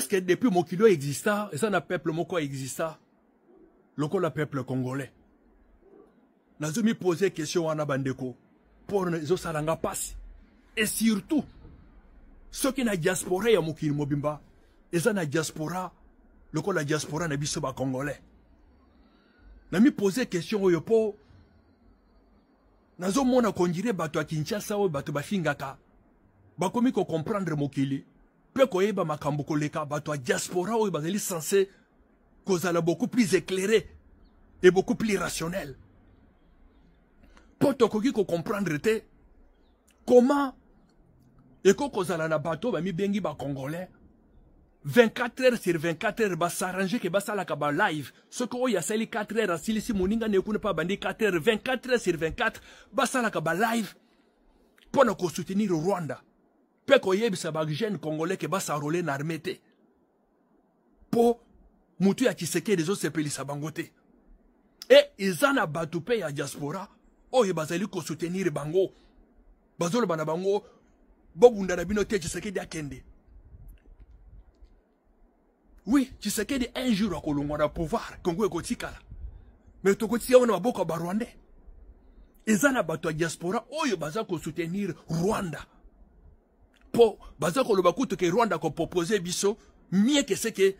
que depuis mon kilo exista, et ça n'a peuple moko exista, le peuple congolais. Nous me posé question à Nabandeko pour les salanga passe. Et surtout, ceux qui na diaspora ya mokili mobimba, et ça na diaspora, la diaspora na biso ba congolais. Nous me posé question au yopo, nazo mona kondire bato a Kinshasa ou bato bafingaka, bakomi ko comprendre mokili, pe koyeba makambo koleka bato a diaspora ou bazali censé kozala beaucoup plus éclairé et beaucoup plus rationnel. Pour tokoki ko comprendre te comment et ko kozala na bato ba mi bengi ba congolais 24 heures sur 24 heures ba s'arranger que ba sala ka ba live ce ko ya sali 4 heures asili si moninga ne kuna pa bandi 4 heures 24 heures sur 24 ba sala ka ba live pour na ko soutenir Rwanda pe ko yebisa ba jeune congolais que ba s'enrôler na armée te pour mutu ya Tshisekedi des autres sepelisa bangote et izana batu pe ya diaspora oye bazali ko soutenir bango bazolo bana bango bobunda na bino te Tshisekedi akende. Oui, Tshisekedi un jour a kolongwa na pouvoir Congo ekotikala mais tokotia wana maboko ba Rwandais ezana bato ya diaspora oyo baza ko soutenir Rwanda po baza ko loba kutu ke Rwanda ko proposer biso mieux que ce que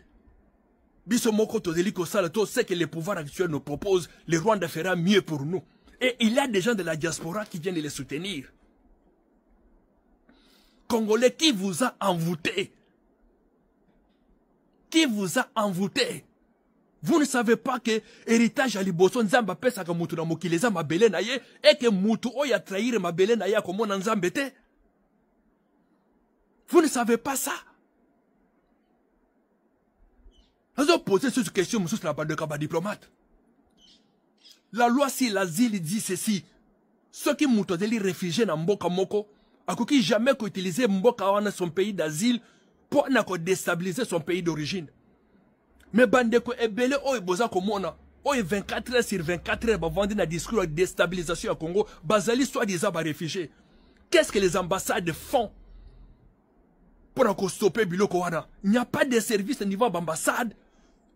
biso moko tozeli ko sala to ce que le pouvoir actuel nous propose le Rwanda fera mieux pour nous. Et il y a des gens de la diaspora qui viennent les soutenir. Congolais, qui vous a envoûté? Qui vous a envoûté? Vous ne savez pas que héritage à Liboso Nzamba pesa ka mutu na mokileza mabele na ye et que mutu oya trahir mabele na ye comme Nzambe te? Vous ne savez pas ça? Vous avez posé cette question, monsieur la bande de diplomate. La loi sur l'asile dit ceci. Ceux qui sont réfugiés dans Mboka Moko, qui jamais utilisé Mboka dans son pays d'asile pour déstabiliser son pays d'origine. Mais Bandeko Ebele, oye boza komona, oye 24 heures sur 24 heures, vendre un discours de déstabilisation au Congo, bazali soi-disant réfugiés. Qu'est-ce que les ambassades font pour stopper Biloko Wana? Il n'y a pas de service au niveau de l'ambassade.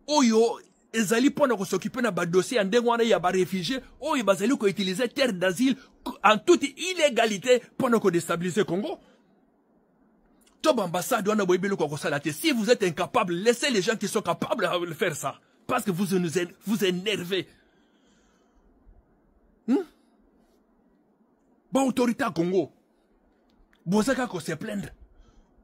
Oyo, ezali pona ko s'occuper na ba dossier en dengwana ya ba réfugiés o bazali ko utiliser terre d'asile en toute illégalité pona ko déstabiliser Congo. Top ambassade wana boyebelo ko sala te. Si vous êtes incapable, laissez les gens qui sont capables de faire ça parce que vous énervez. Ba autorité à Congo. Bozaka ko se plaindre.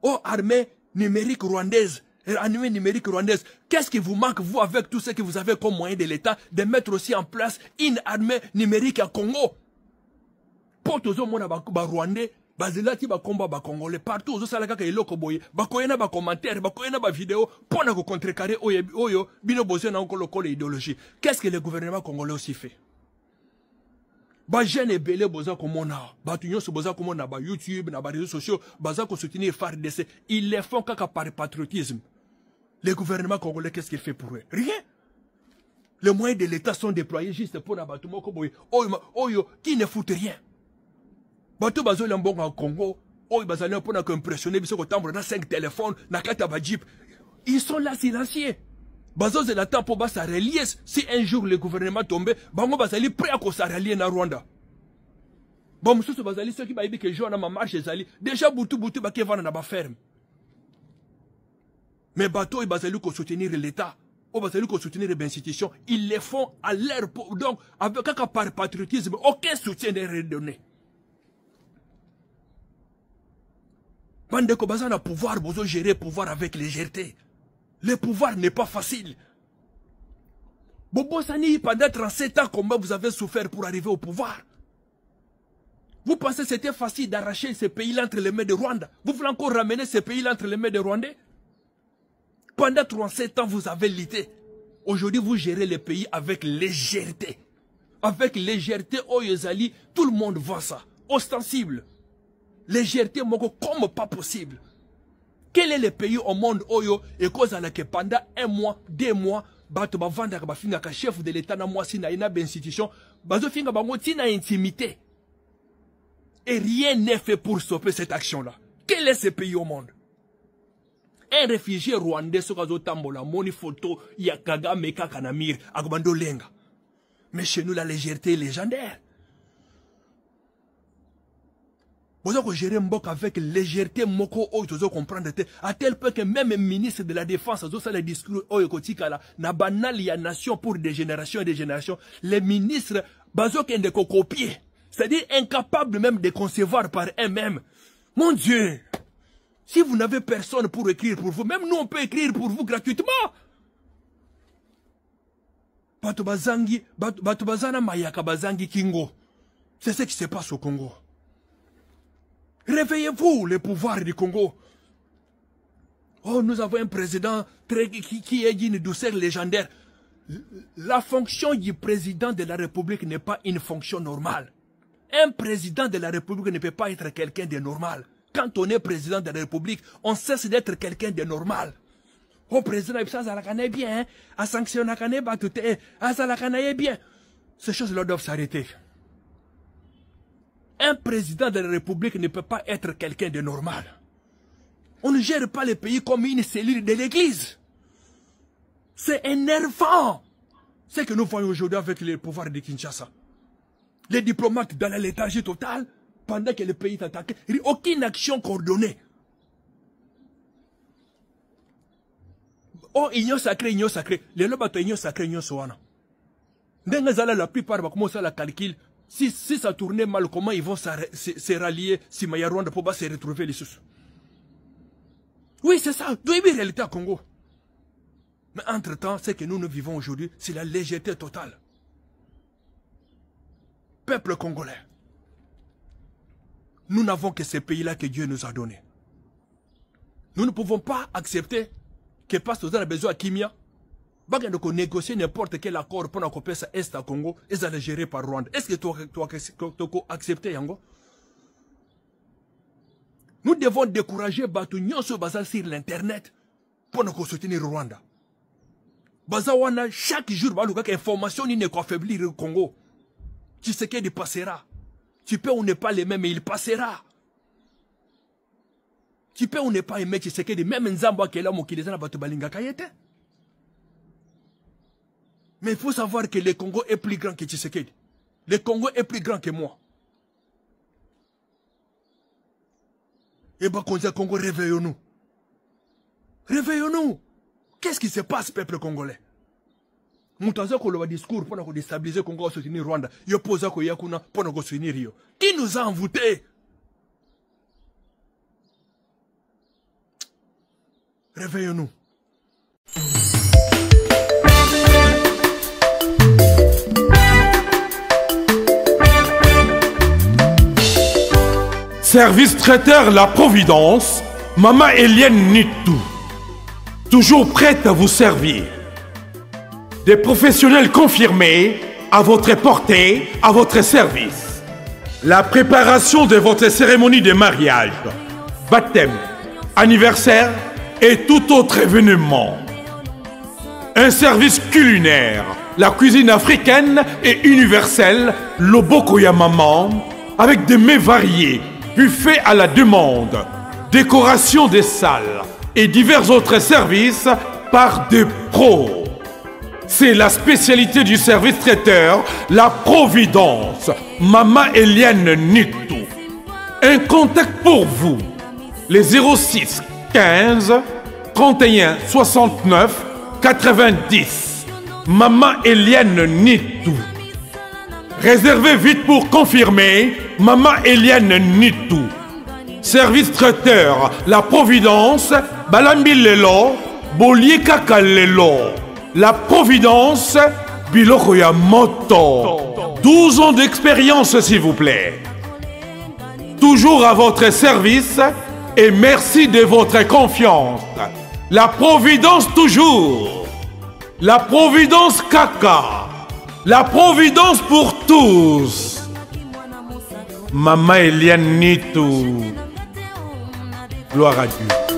Oh armée numérique rwandaise. Armée numérique rwandaise. Qu'est-ce qui vous manque, vous, avec tout ce que vous avez comme moyen de l'État, de mettre aussi en place une armée numérique à Congo? Pour tous les gens rwandais, bazilati ba combat ba congolais, partout, aux salaka ka iloko boye, ba koyena ba commentaire, ba koyena ba vidéo, pour na contrecarrer oyo, bino bozé na encore le idéologie. Qu'est-ce que le gouvernement congolais aussi fait? Ba jeune ebele boza komona, ba tunyo so boza komona ba YouTube, na ba réseaux sociaux, baza ko soutenir FARDC, ils le font kaka par patriotisme. Le gouvernement congolais, qu'est-ce qu'il fait pour eux? Rien. Les moyens de l'État sont déployés juste pour Nabatou Mokoboy. Oyo, qui ne foutent rien. Batou Bazo Lambong en Congo, Oyo Bazalian pour impressionner, Bissoko Tambre, dans 5 téléphones, Nakata Bajip. Ils sont là silencieux. Bazo Zelata pour Bassa relier. Si un jour le gouvernement tombait, Bango Bazali prêt à se rallier na Rwanda. Bon, monsieur Bazali, ceux qui m'ont dit que je ma marche, déjà Boutou Bakevana na ba ferme. Mais bateau, ils veulent soutenir l'État, ils veulent soutenir les institutions, ils les font à l'air. Donc, avec par patriotisme, aucun soutien n'est redonné. Bande Kobaza a pouvoir, vous gérer pouvoir avec légèreté. Le pouvoir n'est pas facile. Bobo Sani, pendant 37 ans, comment vous avez souffert pour arriver au pouvoir? Vous pensez que c'était facile d'arracher ces pays-là entre les mains de Rwanda? Vous voulez encore ramener ces pays-là entre les mains de Rwandais? Pendant 37 ans, vous avez lutté. Aujourd'hui, vous gérez le pays avec légèreté. Avec légèreté, Oyezali, tout le monde voit ça. Ostensible. Légèreté, comme pas possible. Quel est le pays au monde, Oyo, et cause à laquelle pendant 1 mois, 2 mois, bato ba vanda ba finga ka chef de l'État na moi si na ina institution, bazo finga bango tina intimité. Et rien n'est fait pour stopper cette action-là. Quel est ce pays au monde? un réfugié rwandais sokazo tambola moni photo ya Kagame Kakanamir agobando lenga. Mais chez nous la légèreté est légendaire. Vous avez géré Mbok avec légèreté moko oyo comprendre à tel point que même le ministre de la défense a fait le discours oyo kotikala na banal ya nation pour des générations et des générations. Les ministres bazo kende ko copier, c'est-à-dire incapables même de concevoir par eux-mêmes. Mon Dieu, si vous n'avez personne pour écrire pour vous, même nous on peut écrire pour vous gratuitement. Bato bazana mayaka bazangi kingo. C'est ce qui se passe au Congo. Réveillez-vous, les pouvoirs du Congo. Oh, nous avons un président qui est d'une douceur légendaire. La fonction du président de la République n'est pas une fonction normale. Un président de la République ne peut pas être quelqu'un de normal. Quand on est président de la République, on cesse d'être quelqu'un de normal. Oh, président, ça la bien, à sanctionner ça bien. Ces choses-là doivent s'arrêter. Un président de la République ne peut pas être quelqu'un de normal. On ne gère pas le pays comme une cellule de l'église. C'est énervant. C'est ce que nous voyons aujourd'hui avec les pouvoirs de Kinshasa. Les diplomates dans la léthargie totale, pendant que le pays est attaqué, il n'y a aucune action coordonnée. Oh, union sacrée, union sacrée. Les lobes union sacrée, union soana. La plupart vont commencer à la calcul. Si ça tournait mal, comment ils vont se rallier si Maya Rwanda pour se retrouver les sous. Oui, c'est ça. D'où est la réalité à Congo. Mais entre-temps, ce que nous vivons aujourd'hui, c'est la légèreté totale. Peuple congolais. Nous n'avons que ces pays-là que Dieu nous a donnés. Nous ne pouvons pas accepter que parce qu'on a besoin de Kimia, on négocier n'importe quel accord pour accompagner ça est à Congo et ça est géré par Rwanda. Est-ce que tu as accepté Yango? Nous devons décourager Batunion sur l'internet pour nous soutenir Rwanda. Bazawana chaque jour, information n'est qu'affaiblir le Congo. Tu sais qu'il passera. Tu peux ou ne pas l'aimer, mais il passera. Tu peux ou ne pas aimer, tu sais qu'il même Nzamba qui est là, qui est là, Batubalinga Kayete. Mais il faut savoir que le Congo est plus grand que Tshisekedi. Le Congo est plus grand que moi. Et bien, quand on dit Congo, réveillons-nous. Réveillons-nous. Qu'est-ce qui se passe, peuple congolais? Moutaza ko le discours pour nous déstabiliser Congo soutenir Rwanda. Yo posa ko yakuna pour nous soutenir Rio. Qui nous a envoûtés? Réveillons-nous. Service traiteur La Providence, Maman Eliane Nitou. Toujours prête à vous servir. Des professionnels confirmés, à votre portée, à votre service. La préparation de votre cérémonie de mariage, baptême, anniversaire et tout autre événement. Un service culinaire, la cuisine africaine et universelle, Loboko ya Maman, avec des mets variés, buffet à la demande, décoration des salles et divers autres services par des pros. C'est la spécialité du service traiteur, La Providence, Maman Eliane Nitou. Un contact pour vous, les 06 15 31 69 90. Maman Eliane Nitou. Réservez vite pour confirmer, Maman Eliane Nitou. Service traiteur, La Providence, Balambi Lelo, Bolier Kaka Lelo. La Providence, Biloko ya Moto. 12 ans d'expérience, s'il vous plaît. Toujours à votre service et merci de votre confiance. La Providence toujours. La Providence Kaka. La Providence pour tous. Maman Eliane Nitou. Gloire à Dieu.